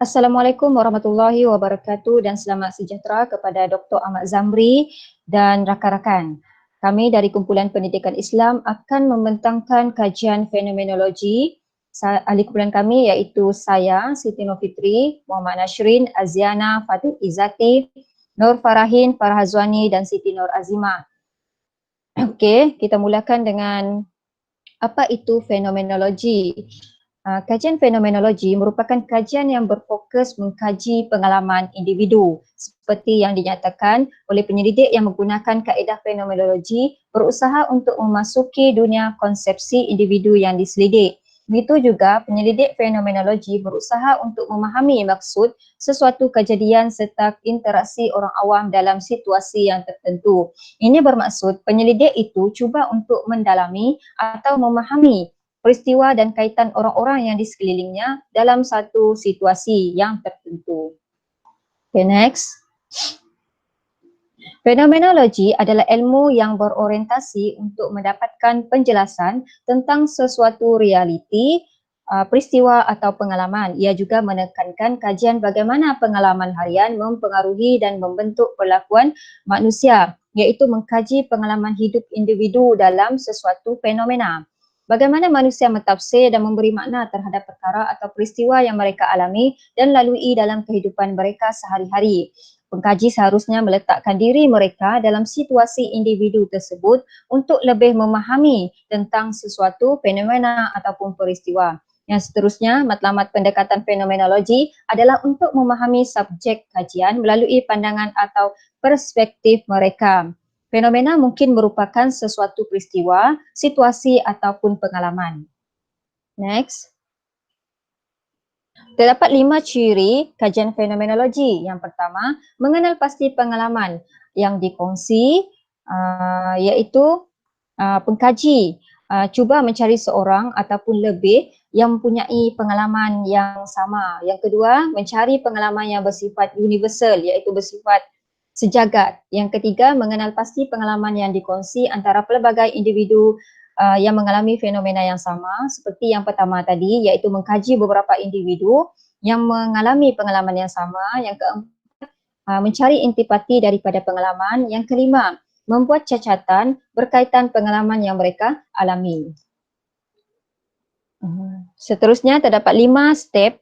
Assalamualaikum warahmatullahi wabarakatuh dan selamat sejahtera kepada Dr. Ahmad Zamri dan rakan-rakan. Kami dari Kumpulan Pendidikan Islam akan membentangkan kajian fenomenologi. Ahli kumpulan kami iaitu saya, Siti Nur Fitri, Muhammad Nashrin, Aziana, Fatih Izzati, Nur Farahin, Farah Hazwani dan Siti Nur Azimah. Okey, kita mulakan dengan apa itu fenomenologi. Kajian fenomenologi merupakan kajian yang berfokus mengkaji pengalaman individu seperti yang dinyatakan oleh penyelidik yang menggunakan kaedah fenomenologi berusaha untuk memasuki dunia konsepsi individu yang diselidik. Begitu juga penyelidik fenomenologi berusaha untuk memahami maksud sesuatu kejadian serta interaksi orang awam dalam situasi yang tertentu. Ini bermaksud penyelidik itu cuba untuk mendalami atau memahami peristiwa dan kaitan orang-orang yang di sekelilingnya dalam satu situasi yang tertentu. Okay, next. Fenomenologi adalah ilmu yang berorientasi untuk mendapatkan penjelasan tentang sesuatu realiti, peristiwa atau pengalaman. Ia juga menekankan kajian bagaimana pengalaman harian mempengaruhi dan membentuk perlakuan manusia, iaitu mengkaji pengalaman hidup individu dalam sesuatu fenomena. Bagaimana manusia mentafsir dan memberi makna terhadap perkara atau peristiwa yang mereka alami dan lalui dalam kehidupan mereka sehari-hari. Pengkaji seharusnya meletakkan diri mereka dalam situasi individu tersebut untuk lebih memahami tentang sesuatu fenomena ataupun peristiwa. Yang seterusnya, matlamat pendekatan fenomenologi adalah untuk memahami subjek kajian melalui pandangan atau perspektif mereka. Fenomena mungkin merupakan sesuatu peristiwa, situasi ataupun pengalaman. Next. Terdapat 5 ciri kajian fenomenologi. Yang pertama, mengenal pasti pengalaman yang dikongsi, iaitu pengkaji cuba mencari seorang ataupun lebih yang mempunyai pengalaman yang sama. Yang kedua, mencari pengalaman yang bersifat universal, iaitu bersifat sejagat. Yang ketiga, mengenal pasti pengalaman yang dikongsi antara pelbagai individu yang mengalami fenomena yang sama, seperti yang pertama tadi, iaitu mengkaji beberapa individu yang mengalami pengalaman yang sama. Yang keempat, mencari intipati daripada pengalaman. Yang kelima, membuat catatan berkaitan pengalaman yang mereka alami. Seterusnya, terdapat 5 step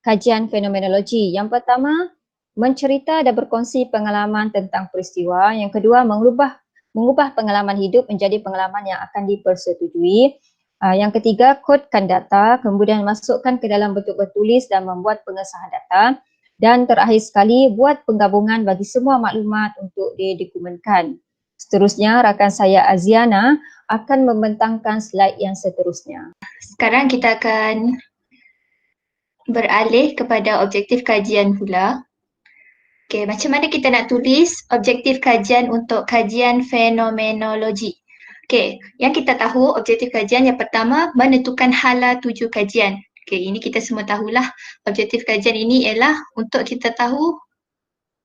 kajian fenomenologi. Yang pertama, mencerita dan berkongsi pengalaman tentang peristiwa. Yang kedua, mengubah pengalaman hidup menjadi pengalaman yang akan dipersetujui. Yang ketiga, kodkan data, kemudian masukkan ke dalam bentuk bertulis dan membuat pengesahan data. Dan terakhir sekali, buat penggabungan bagi semua maklumat untuk didokumenkan. Seterusnya, rakan saya Aziana akan membentangkan slide yang seterusnya. Sekarang kita akan beralih kepada objektif kajian pula. Okey, macam mana kita nak tulis objektif kajian untuk kajian fenomenologi? Okey, yang kita tahu objektif kajian yang pertama menentukan hala tuju kajian. Okey, ini kita semua tahulah. Objektif kajian ini ialah untuk kita tahu,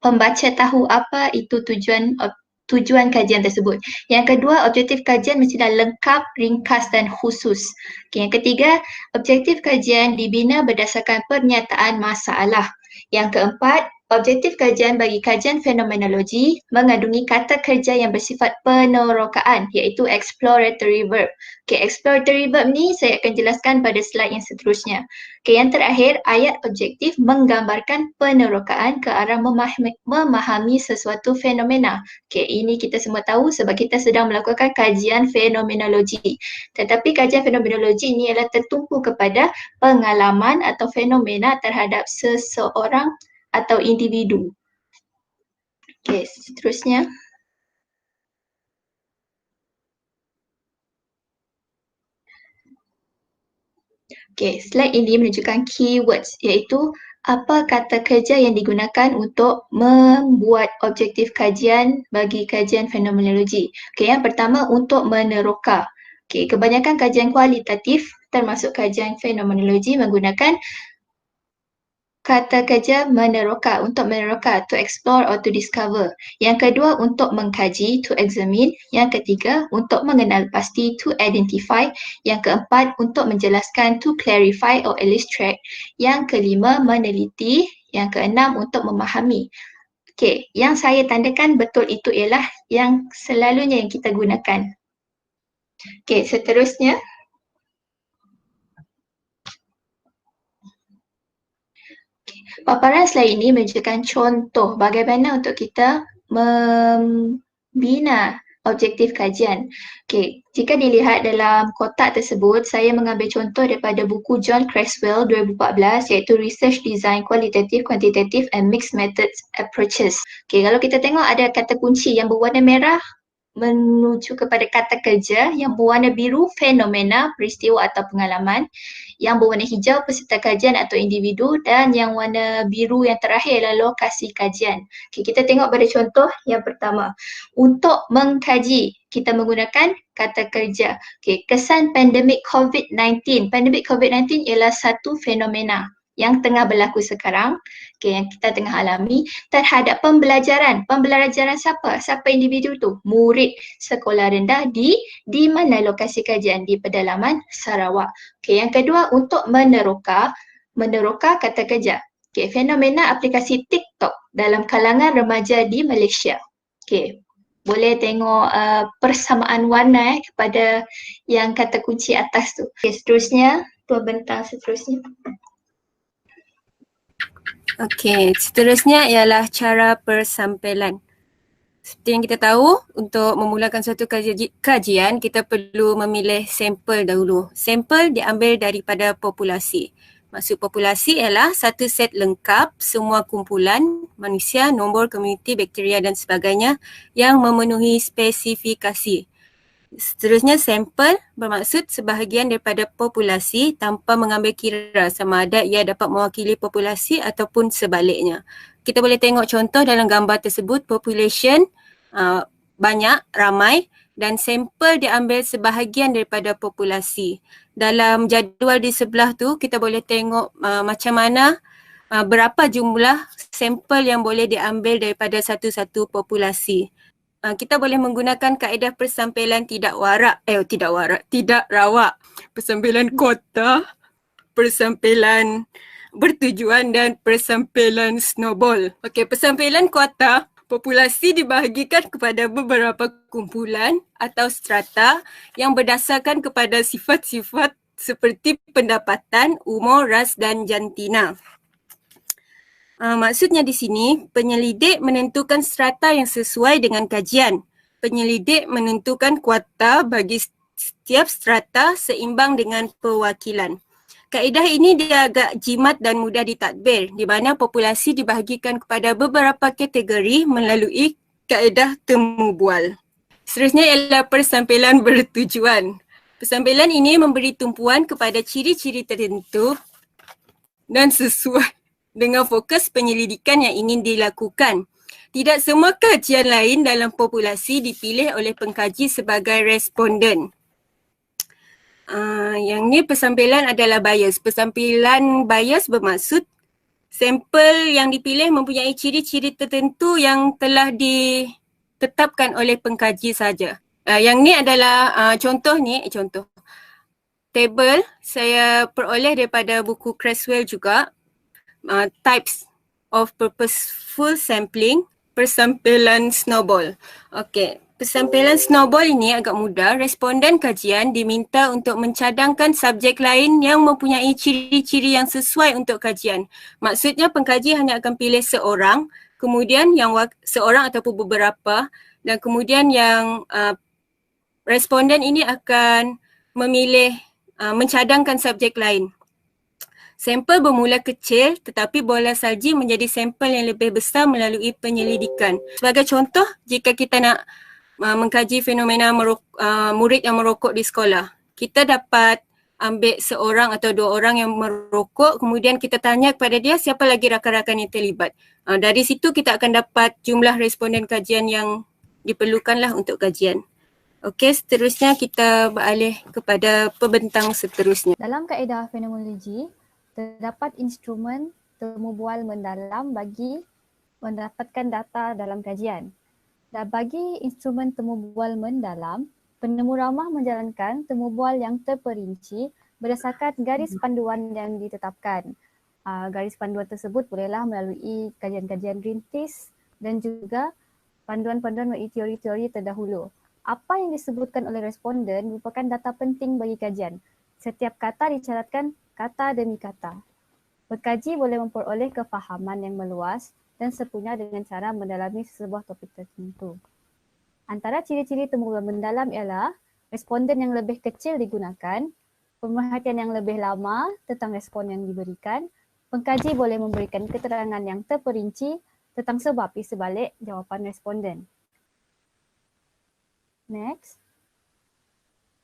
pembaca tahu apa itu tujuan kajian tersebut. Yang kedua, objektif kajian mestilah lengkap, ringkas dan khusus. Okay, yang ketiga, objektif kajian dibina berdasarkan pernyataan masalah. Yang keempat, objektif kajian bagi kajian fenomenologi mengandungi kata kerja yang bersifat penerokaan, iaitu exploratory verb. Okay, exploratory verb ni saya akan jelaskan pada slide yang seterusnya. Okay, yang terakhir, ayat objektif menggambarkan penerokaan ke arah memahami sesuatu fenomena. Okay, ini kita semua tahu sebab kita sedang melakukan kajian fenomenologi. Tetapi kajian fenomenologi ini adalah tertumpu kepada pengalaman atau fenomena terhadap seseorang atau individu. Okay, seterusnya. Okay, slide ini menunjukkan keywords, iaitu apa kata kerja yang digunakan untuk membuat objektif kajian bagi kajian fenomenologi. Okay, yang pertama untuk meneroka. Okay, kebanyakan kajian kualitatif termasuk kajian fenomenologi menggunakan kata kerja meneroka, untuk meneroka, to explore or to discover. Yang kedua, untuk mengkaji, to examine. Yang ketiga, untuk mengenal pasti, to identify. Yang keempat, untuk menjelaskan, to clarify or illustrate. Yang kelima, meneliti. Yang keenam, untuk memahami. Okey, yang saya tandakan betul itu ialah yang selalunya yang kita gunakan. Okey, seterusnya. Paparan slide ini menunjukkan contoh bagaimana untuk kita membina objektif kajian. Okey, jika dilihat dalam kotak tersebut, saya mengambil contoh daripada buku John Creswell 2014 iaitu Research Design Qualitative, Quantitative and Mixed Methods Approaches. Okey, kalau kita tengok ada kata kunci yang berwarna merah menuju kepada kata kerja, yang berwarna biru fenomena, peristiwa atau pengalaman, yang berwarna hijau peserta kajian atau individu, dan yang warna biru yang terakhir adalah lokasi kajian. Okay, kita tengok pada contoh yang pertama. Untuk mengkaji, kita menggunakan kata kerja. Okay, kesan pandemik COVID-19. Pandemik COVID-19 ialah satu fenomena yang tengah berlaku sekarang, yang kita tengah alami terhadap pembelajaran. Pembelajaran siapa? Siapa individu tu? Murid sekolah rendah di mana lokasi kajian? Di pedalaman Sarawak. Yang kedua, untuk meneroka kata kerja. Fenomena aplikasi TikTok dalam kalangan remaja di Malaysia. Boleh tengok persamaan warna kepada yang kata kunci atas tu. Seterusnya, pembentang seterusnya. Okey, seterusnya ialah cara persampelan. Seperti yang kita tahu, untuk memulakan suatu kajian, kita perlu memilih sampel dahulu. Sampel diambil daripada populasi. Maksud populasi ialah satu set lengkap semua kumpulan manusia, nombor, komuniti, bakteria dan sebagainya yang memenuhi spesifikasi. Seterusnya, sampel bermaksud sebahagian daripada populasi tanpa mengambil kira sama ada ia dapat mewakili populasi ataupun sebaliknya. Kita boleh tengok contoh dalam gambar tersebut, population banyak, ramai, dan sampel diambil sebahagian daripada populasi. Dalam jadual di sebelah tu, kita boleh tengok macam mana berapa jumlah sampel yang boleh diambil daripada satu-satu populasi. Kita boleh menggunakan kaedah persampelan tidak rawak, persampelan kota, persampelan bertujuan dan persampelan snowball. Okey, persampelan kota, populasi dibahagikan kepada beberapa kumpulan atau strata yang berdasarkan kepada sifat-sifat seperti pendapatan, umur, ras dan jantina. Maksudnya di sini, penyelidik menentukan strata yang sesuai dengan kajian. Penyelidik menentukan kuota bagi setiap strata seimbang dengan perwakilan. Kaedah ini dia agak jimat dan mudah ditadbir, di mana populasi dibahagikan kepada beberapa kategori melalui kaedah temu bual. Seterusnya ialah persampelan bertujuan. Persampelan ini memberi tumpuan kepada ciri-ciri tertentu dan sesuai dengan fokus penyelidikan yang ingin dilakukan. Tidak semua kajian lain dalam populasi dipilih oleh pengkaji sebagai responden. Yang ni persampelan adalah bias. Persampelan bias bermaksud sampel yang dipilih mempunyai ciri-ciri tertentu yang telah ditetapkan oleh pengkaji saja. Yang ni adalah contoh. Table saya peroleh daripada buku Creswell juga. Types of purposeful sampling, persampelan snowball. Okey, persampelan snowball ini agak mudah. Responden kajian diminta untuk mencadangkan subjek lain yang mempunyai ciri-ciri yang sesuai untuk kajian. Maksudnya pengkaji hanya akan pilih seorang, kemudian yang seorang ataupun beberapa, dan kemudian yang responden ini akan memilih mencadangkan subjek lain. Sampel bermula kecil tetapi bola salji menjadi sampel yang lebih besar melalui penyelidikan. Sebagai contoh, jika kita nak mengkaji fenomena murid yang merokok di sekolah, kita dapat ambil seorang atau dua orang yang merokok, kemudian kita tanya kepada dia siapa lagi rakan-rakan yang terlibat. Dari situ kita akan dapat jumlah responden kajian yang diperlukanlah untuk kajian. Okey, seterusnya kita beralih kepada pembentang seterusnya. Dalam kaedah fenomenologi, terdapat instrumen temu bual mendalam bagi mendapatkan data dalam kajian. Dan bagi instrumen temu bual mendalam, penemu ramah menjalankan temu bual yang terperinci berdasarkan garis panduan yang ditetapkan. Garis panduan tersebut bolehlah melalui kajian-kajian rintis dan juga panduan-panduan melalui teori-teori terdahulu. Apa yang disebutkan oleh responden merupakan data penting bagi kajian. Setiap kata dicatatkan kata demi kata. Pengkaji boleh memperoleh kefahaman yang meluas dan sempurna dengan cara mendalami sebuah topik tertentu. Antara ciri-ciri temu bual mendalam ialah responden yang lebih kecil digunakan, pemerhatian yang lebih lama tentang respon yang diberikan, pengkaji boleh memberikan keterangan yang terperinci tentang sebab di sebalik jawapan responden. Next.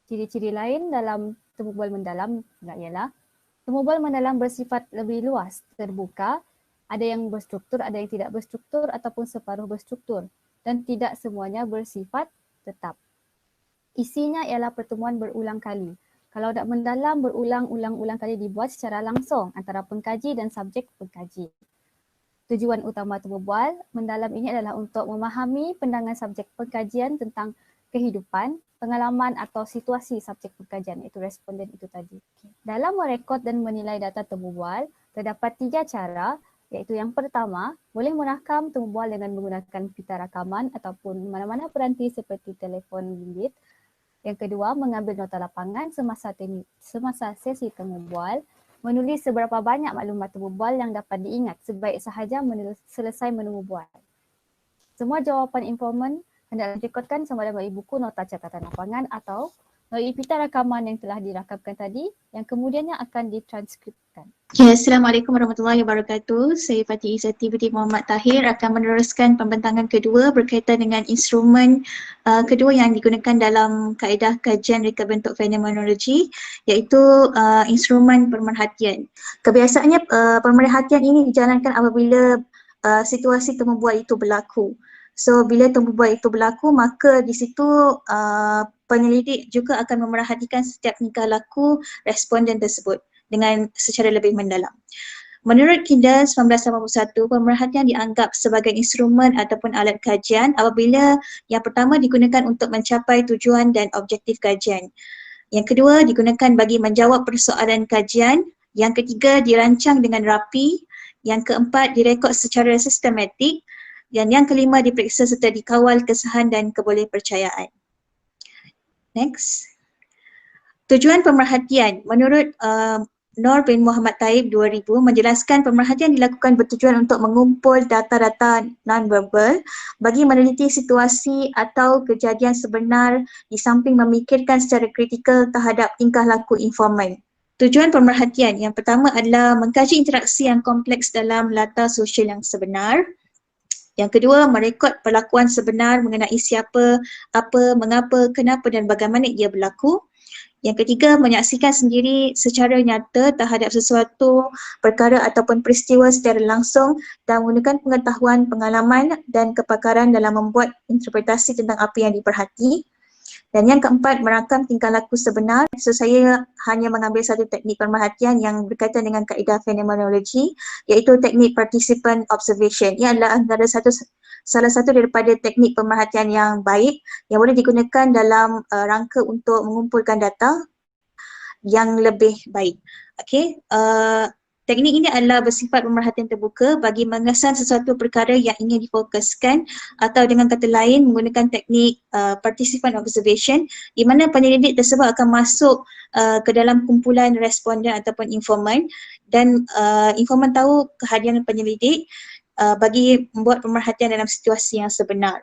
Ciri-ciri lain dalam temu bual mendalam ialah temu bual mendalam bersifat lebih luas, terbuka, ada yang berstruktur, ada yang tidak berstruktur ataupun separuh berstruktur dan tidak semuanya bersifat tetap. Isinya ialah pertemuan berulang kali. Kalau nak mendalam, berulang-ulang kali dibuat secara langsung antara pengkaji dan subjek pengkaji. Tujuan utama temu bual mendalam ini adalah untuk memahami pandangan subjek pengkajian tentang kehidupan, pengalaman atau situasi subjek pengkajian, iaitu responden itu tadi. Dalam merekod dan menilai data temu bual, terdapat 3 cara, iaitu yang pertama, boleh merakam temu bual dengan menggunakan pita rakaman ataupun mana-mana peranti seperti telefon bimbit. Yang kedua, mengambil nota lapangan semasa sesi temu bual, menulis seberapa banyak maklumat temu bual yang dapat diingat sebaik sahaja selesai menemu bual. Semua jawapan informan hendaklah direkodkan sama ada melalui buku nota catatan lapangan atau melalui pita rakaman yang telah dirakamkan tadi yang kemudiannya akan ditranskripkan. Okay, Assalamualaikum warahmatullahi wabarakatuh. Saya Fatih Izzati binti Muhammad Tahir akan meneruskan pembentangan kedua berkaitan dengan instrumen kedua yang digunakan dalam kaedah kajian reka bentuk fenomenologi, iaitu instrumen pemerhatian. Kebiasaannya pemerhatian ini dijalankan apabila situasi temu bual itu berlaku. So bila temu bual itu berlaku, maka di situ penyelidik juga akan memerhatikan setiap tingkah laku responden tersebut dengan secara lebih mendalam. Menurut KINDA 1981, pemerhatian dianggap sebagai instrumen ataupun alat kajian apabila yang pertama digunakan untuk mencapai tujuan dan objektif kajian. Yang kedua digunakan bagi menjawab persoalan kajian. Yang ketiga dirancang dengan rapi. Yang keempat direkod secara sistematik. Dan yang kelima diperiksa serta dikawal kesahan dan kebolehpercayaan. Next. Tujuan pemerhatian menurut Nur bin Muhammad Taib 2000 menjelaskan pemerhatian dilakukan bertujuan untuk mengumpul data-data non-verbal bagi meneliti situasi atau kejadian sebenar di samping memikirkan secara kritikal terhadap tingkah laku informan. Tujuan pemerhatian yang pertama adalah mengkaji interaksi yang kompleks dalam latar sosial yang sebenar. Yang kedua, merekod perlakuan sebenar mengenai siapa, apa, mengapa, kenapa dan bagaimana ia berlaku. Yang ketiga, menyaksikan sendiri secara nyata terhadap sesuatu perkara ataupun peristiwa secara langsung dan menggunakan pengetahuan, pengalaman dan kepakaran dalam membuat interpretasi tentang apa yang diperhati. Dan yang keempat, merakam tingkah laku sebenar. So saya hanya mengambil satu teknik pemerhatian yang berkaitan dengan kaedah fenomenologi, iaitu teknik participant observation. Ia adalah antara salah satu daripada teknik pemerhatian yang baik yang boleh digunakan dalam rangka untuk mengumpulkan data yang lebih baik. Okey, teknik ini adalah bersifat pemerhatian terbuka bagi mengesan sesuatu perkara yang ingin difokuskan, atau dengan kata lain menggunakan teknik participant observation di mana penyelidik tersebut akan masuk ke dalam kumpulan responden ataupun informan dan informan tahu kehadiran penyelidik bagi membuat pemerhatian dalam situasi yang sebenar.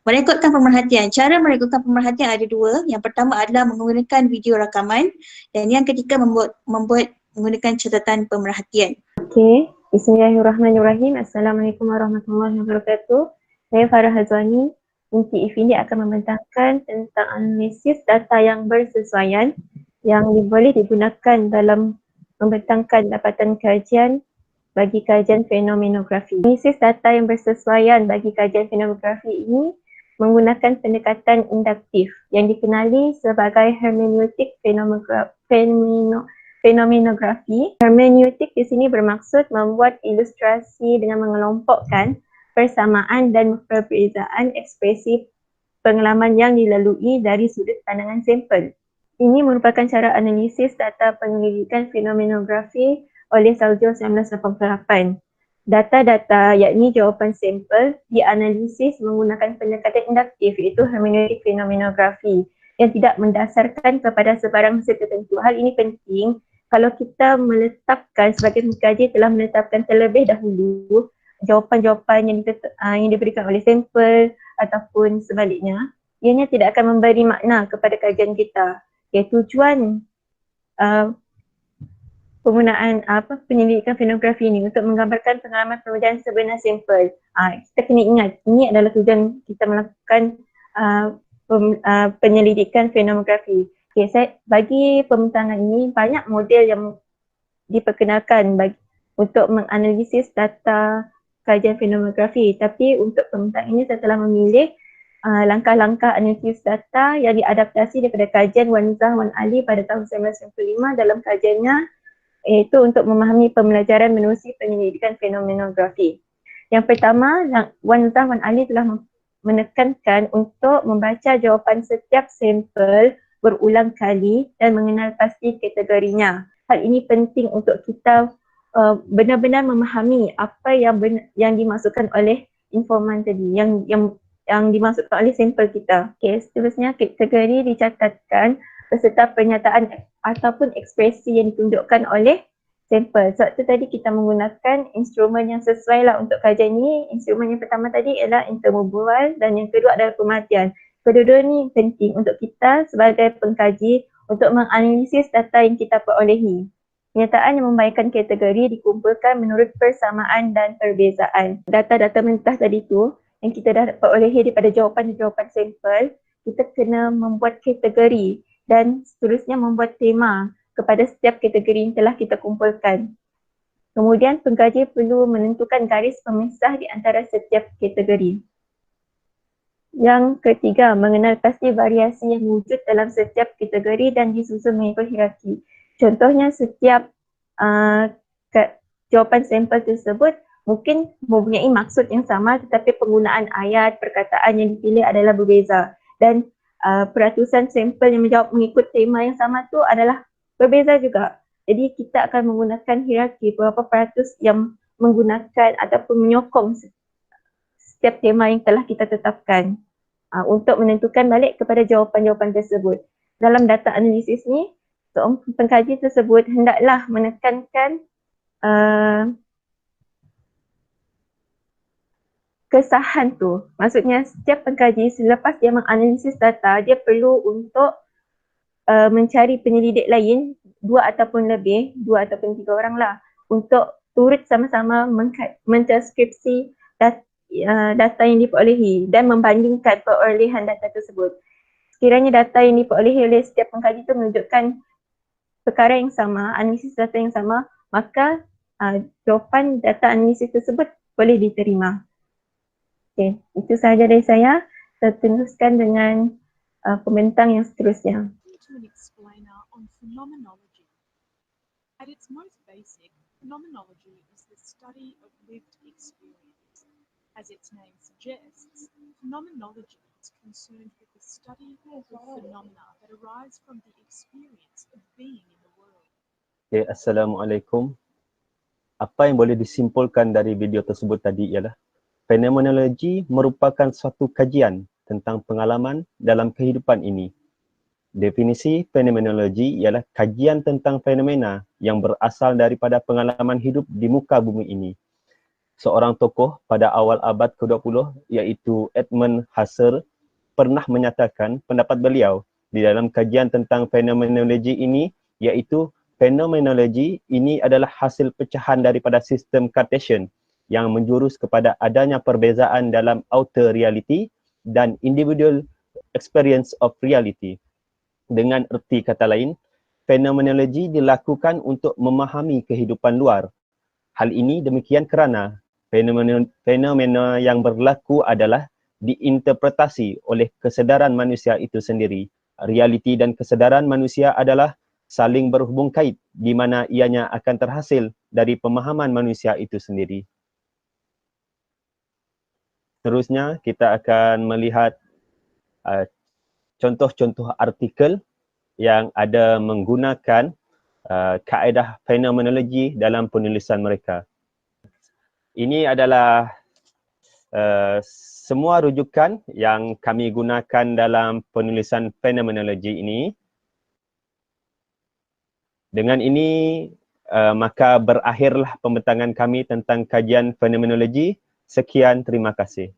Merekodkan pemerhatian. Cara merekodkan pemerhatian ada dua. Yang pertama adalah menggunakan video rakaman dan yang ketiga membuat menggunakan catatan pemerhatian. Okey, bismillahirrahmanirrahim. Assalamualaikum warahmatullahi wabarakatuh. Saya Farah Hazwani, binti Ifindi akan membentangkan tentang analisis data yang bersesuaian yang boleh digunakan dalam membentangkan dapatan kajian bagi kajian fenomenografi. Analisis data yang bersesuaian bagi kajian fenomenografi ini menggunakan pendekatan induktif yang dikenali sebagai hermeneutik fenomenografi. Hermeneutik di sini bermaksud membuat ilustrasi dengan mengelompokkan persamaan dan perbezaan ekspresi pengalaman yang dilalui dari sudut pandangan sampel. Ini merupakan cara analisis data penyelidikan fenomenografi oleh Saljo 1988. Data-data yakni jawapan sampel dianalisis menggunakan pendekatan induktif iaitu hermeneutik fenomenografi yang tidak mendasarkan kepada sebarang hasil tertentu. Hal ini penting kalau kita meletakkan sebagai pengkaji telah menetapkan terlebih dahulu jawapan-jawapan yang diberikan oleh sampel ataupun sebaliknya, ianya tidak akan memberi makna kepada kajian kita. Tujuan penggunaan penyelidikan fenomenografi ini untuk menggambarkan pengalaman perbezaan sebenar sampel. Kita kena ingat, ini adalah tujuan kita melakukan penyelidikan fenomenografi. Bagi pembentangan ini, banyak model yang diperkenalkan untuk menganalisis data kajian fenomenografi. Tapi untuk pembentangan ini saya telah memilih langkah-langkah analisis data yang diadaptasi daripada kajian Wan Nizam Wan Ali pada tahun 1995 dalam kajiannya, iaitu untuk memahami pembelajaran menerusi penyelidikan fenomenografi. Yang pertama, Wan Nizam Wan Ali telah menekankan untuk membaca jawapan setiap sampel berulang kali dan mengenal pasti kategorinya. Hal ini penting untuk kita benar-benar memahami apa yang dimasukkan oleh informan tadi, yang dimasukkan oleh sampel kita. Seterusnya kategori dicatatkan beserta pernyataan ataupun ekspresi yang ditunjukkan oleh sampel. Sebab tu tadi kita menggunakan instrumen yang sesuai lah untuk kajian ini. Instrumen yang pertama tadi ialah intermobual dan yang kedua adalah pemerhatian. Kedua-dua ni penting untuk kita sebagai pengkaji untuk menganalisis data yang kita perolehi. Pernyataan yang membaikkan kategori dikumpulkan menurut persamaan dan perbezaan. Data-data mentah tadi tu yang kita dah perolehi daripada jawapan-jawapan sampel, kita kena membuat kategori dan seterusnya membuat tema kepada setiap kategori yang telah kita kumpulkan. Kemudian pengkaji perlu menentukan garis pemisah di antara setiap kategori. Yang ketiga, mengenal pasti variasi yang wujud dalam setiap kategori dan disusun mengikut hierarki. Contohnya setiap jawapan sampel tersebut mungkin mempunyai maksud yang sama tetapi penggunaan ayat, perkataan yang dipilih adalah berbeza. Dan peratusan sampel yang menjawab mengikut tema yang sama tu adalah berbeza juga. Jadi kita akan menggunakan hierarki beberapa peratus yang menggunakan ataupun menyokong setiap tema yang telah kita tetapkan untuk menentukan balik kepada jawapan-jawapan tersebut. Dalam data analisis ni, pengkaji tersebut hendaklah menekankan kesahan tu. Maksudnya setiap pengkaji selepas dia menganalisis data, dia perlu untuk mencari penyelidik lain, 2 ataupun 3 orang lah, untuk turut sama-sama mentranskripsi data yang diperolehi dan membandingkan perolehan data tersebut. Sekiranya data yang diperolehi oleh setiap pengkaji itu menunjukkan perkara yang sama, analisis data yang sama, maka jawapan data analisis tersebut boleh diterima. Itu sahaja dari saya. Saya teruskan dengan pembentang yang seterusnya. An explainer on phenomenology. At its most basic, phenomenology is the study of lived experience. As its name suggests, phenomenology is concerned with the study of phenomena that arise from the experience of being in the world. Assalamualaikum. Apa yang boleh disimpulkan dari video tersebut tadi ialah fenomenologi merupakan suatu kajian tentang pengalaman dalam kehidupan ini. Definisi fenomenologi ialah kajian tentang fenomena yang berasal daripada pengalaman hidup di muka bumi ini. Seorang tokoh pada awal abad ke-20 iaitu Edmund Husserl pernah menyatakan pendapat beliau di dalam kajian tentang fenomenologi ini, iaitu fenomenologi ini adalah hasil pecahan daripada sistem Cartesian yang menjurus kepada adanya perbezaan dalam outer reality dan individual experience of reality. Dengan erti kata lain, fenomenologi dilakukan untuk memahami kehidupan luar. Hal ini demikian kerana fenomena yang berlaku adalah diinterpretasi oleh kesedaran manusia itu sendiri. Realiti dan kesedaran manusia adalah saling berhubung kait di mana ianya akan terhasil dari pemahaman manusia itu sendiri. Seterusnya kita akan melihat contoh-contoh artikel yang ada menggunakan kaedah fenomenologi dalam penulisan mereka. Ini adalah semua rujukan yang kami gunakan dalam penulisan fenomenologi ini. Dengan ini maka berakhirlah pembentangan kami tentang kajian fenomenologi. Sekian, terima kasih.